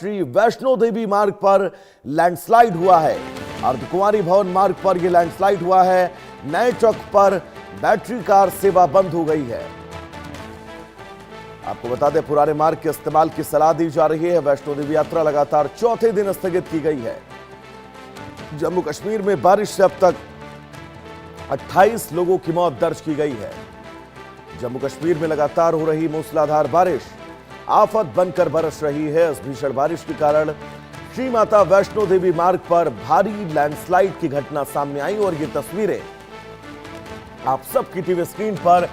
श्री वैष्णो देवी मार्ग पर लैंडस्लाइड हुआ है। अर्धकुंवारी भवन मार्ग पर यह लैंडस्लाइड हुआ है। नए चौक पर बैटरी कार सेवा बंद हो गई है। आपको बता दें, पुराने मार्ग के इस्तेमाल की सलाह दी जा रही है। वैष्णो देवी यात्रा लगातार चौथे दिन स्थगित की गई है। जम्मू कश्मीर में बारिश से अब तक 28 लोगों की मौत दर्ज की गई है। जम्मू कश्मीर में लगातार हो रही मूसलाधार बारिश आफत बनकर बरस रही है। इस भीषण बारिश के कारण श्री माता वैष्णो देवी मार्ग पर भारी लैंडस्लाइड की घटना सामने आई और ये तस्वीरें आप सबकी टीवी स्क्रीन पर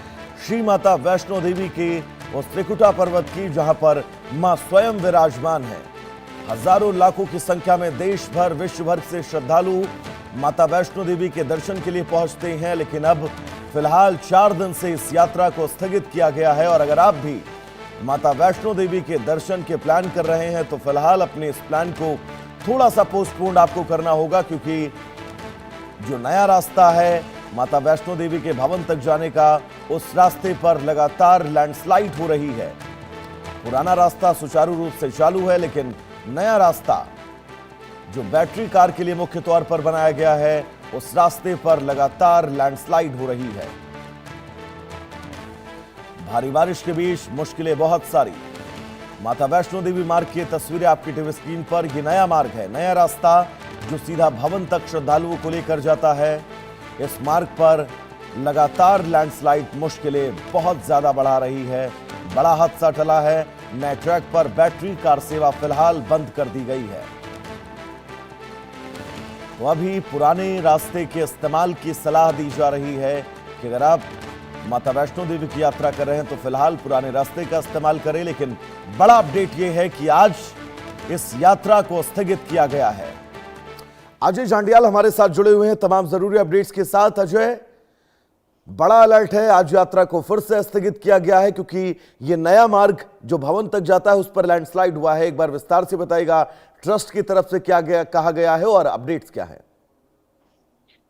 श्री माता वैष्णो देवी के उस त्रिकुटा पर्वत की, जहां पर मां स्वयं विराजमान है। हजारों लाखों की संख्या में देश भर विश्व भर से श्रद्धालु माता वैष्णो देवी के दर्शन के लिए पहुंचते हैं, लेकिन अब फिलहाल 4 दिन से इस यात्रा को स्थगित किया गया है। और अगर आप भी माता वैष्णो देवी के दर्शन के प्लान कर रहे हैं तो फिलहाल अपने इस प्लान को थोड़ा सा पोस्टपोन आपको करना होगा, क्योंकि जो नया रास्ता है माता वैष्णो देवी के भवन तक जाने का, उस रास्ते पर लगातार लैंडस्लाइड हो रही है। पुराना रास्ता सुचारू रूप से चालू है, लेकिन नया रास्ता जो बैटरी कार के लिए मुख्य तौर पर बनाया गया है, उस रास्ते पर लगातार लैंडस्लाइड हो रही है। भारी बारिश के बीच मुश्किलें बहुत सारी। माता वैष्णो देवी मार्ग की तस्वीरें आपकी टीवी स्क्रीन पर। यह नया मार्ग है, नया रास्ता जो सीधा भवन तक श्रद्धालुओं को लेकर जाता है। इस मार्ग पर लगातार लैंडस्लाइड मुश्किलें बहुत ज्यादा बढ़ा रही है। बड़ा हादसा टला है। नए ट्रैक पर बैटरी कार सेवा फिलहाल बंद कर दी गई है। तो अभी पुराने रास्ते के इस्तेमाल की सलाह दी जा रही है कि अगर आप माता वैष्णो देवी की यात्रा कर रहे हैं तो फिलहाल पुराने रास्ते का इस्तेमाल करें। लेकिन बड़ा अपडेट यह है कि आज इस यात्रा को स्थगित किया गया है। अजय जांडियाल हमारे साथ जुड़े हुए हैं तमाम जरूरी अपडेट्स के साथ। अजय, बड़ा अलर्ट है, आज यात्रा को फिर से स्थगित किया गया है क्योंकि यह नया मार्ग जो भवन तक जाता है उस पर लैंडस्लाइड हुआ है। एक बार विस्तार से बताइएगा, ट्रस्ट की तरफ से क्या कहा गया है और अपडेट्स क्या है?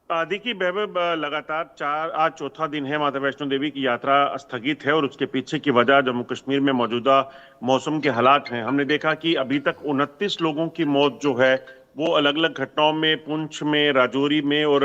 देखिए वैभव, लगातार आज चौथा दिन है माता वैष्णो देवी की यात्रा स्थगित है और उसके पीछे की वजह जम्मू कश्मीर में मौजूदा मौसम के हालात हैं। हमने देखा कि अभी तक 29 लोगों की मौत जो है वो अलग अलग घटनाओं में पुंछ में, राजौरी में और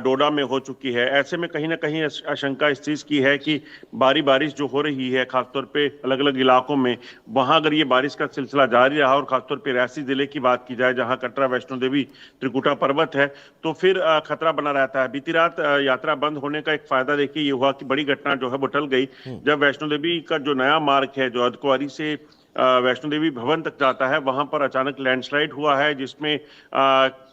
डोडा में हो चुकी है। ऐसे में कहीं ना कहीं आशंका इस चीज़ की है कि बारिश जो हो रही है खासतौर पे अलग अलग इलाकों में, वहां अगर ये बारिश का सिलसिला जारी रहा और खासतौर पे रियासी जिले की बात की जाए जहां कटरा वैष्णो देवी त्रिकुटा पर्वत है, तो फिर खतरा बना रहता है। बीती रात यात्रा बंद होने का एक फायदा देखिए ये हुआ कि बड़ी घटना जो है वो टल गई। जब वैष्णो देवी का जो नया मार्ग है जो अर्धकुंवारी से वैष्णो देवी भवन तक जाता है, वहां पर अचानक लैंडस्लाइड हुआ है, जिसमें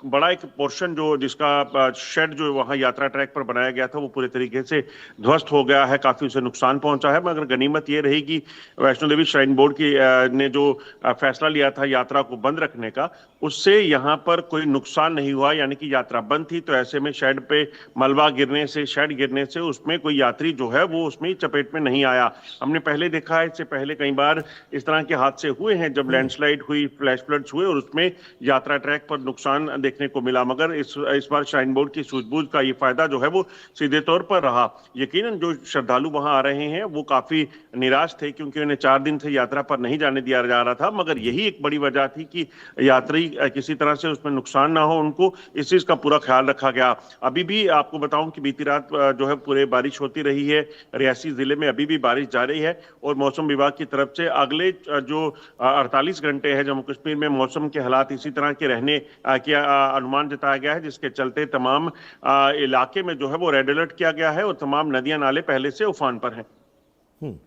बड़ा एक पोर्शन जो जिसका शेड जो वहां यात्रा ट्रैक पर बनाया गया था वो पूरे तरीके से ध्वस्त हो गया है। काफी उसे नुकसान पहुंचा है। मगर गनीमत ये रही कि वैष्णो देवी श्राइन बोर्ड की ने जो फैसला लिया था यात्रा को बंद रखने का, उससे यहाँ पर कोई नुकसान नहीं हुआ। यानी कि यात्रा बंद थी तो ऐसे में शेड पे मलबा गिरने से, शेड गिरने से उसमें कोई यात्री जो है वो उसमें चपेट में नहीं आया। हमने पहले देखा है, इससे पहले कई बार इस तरह के हादसे हुए हैं जब लैंडस्लाइड हुई, फ्लैश फ्लड्स हुए और उसमें यात्रा ट्रैक पर नुकसान देखने को मिला। मगर इस बार श्राइन बोर्ड की सूझबूझ का ये फायदा जो है वो सीधे तौर पर रहा। यकीनन जो श्रद्धालु वहां आ रहे हैं वो काफी निराश थे क्योंकि उन्हें 4 दिन से यात्रा पर नहीं जाने दिया जा रहा था। मगर यही एक बड़ी वजह थी कि यात्री किसी तरह से उसमें नुकसान ना हो, उनको इस चीज का पूरा ख्याल रखा गया। अभी भी आपको बताऊं कि बीती रात जो है पूरे बारिश होती रही है। रियासी जिले में अभी भी बारिश जारी है और मौसम विभाग की तरफ से अगले जो 48 घंटे है जम्मू कश्मीर में मौसम के हालात इसी तरह के रहने की अनुमान जताया गया है, जिसके चलते तमाम इलाके में जो है वो रेड अलर्ट किया गया है और तमाम नदियां नाले पहले से उफान पर हैं।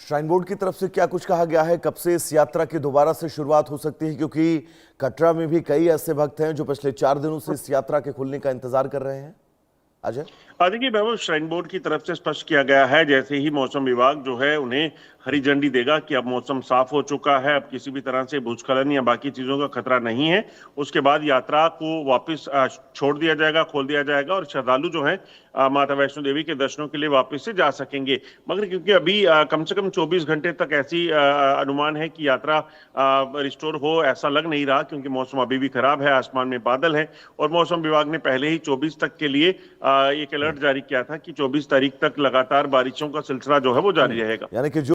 श्राइन बोर्ड की तरफ से क्या कुछ कहा गया है? कब से इस यात्रा की दोबारा से शुरुआत हो सकती है? क्योंकि कटरा में भी कई ऐसे भक्त हैं जो पिछले 4 दिनों से इस यात्रा के खुलने का इंतजार कर रहे हैं। अजय, देखिए वैभव, श्राइन बोर्ड की तरफ से स्पष्ट किया गया है जैसे ही मौसम विभाग जो है उन्हें हरी झंडी देगा कि अब मौसम साफ हो चुका है, अब किसी भी तरह से भूस्खलन या बाकी चीजों का खतरा नहीं है, उसके बाद यात्रा को वापस छोड़ दिया जाएगा, खोल दिया जाएगा और श्रद्धालु जो है माता वैष्णो देवी के दर्शनों के लिए वापस से जा सकेंगे। मगर क्योंकि अभी कम से कम 24 घंटे तक ऐसी अनुमान है कि यात्रा रिस्टोर हो, ऐसा लग नहीं रहा क्योंकि मौसम अभी भी खराब है, आसमान में बादल है और मौसम विभाग ने पहले ही 24 तक के लिए एक अलर्ट जारी किया था कि 24 तारीख तक लगातार बारिशों का सिलसिला जो है वो जारी रहेगा। यानी कि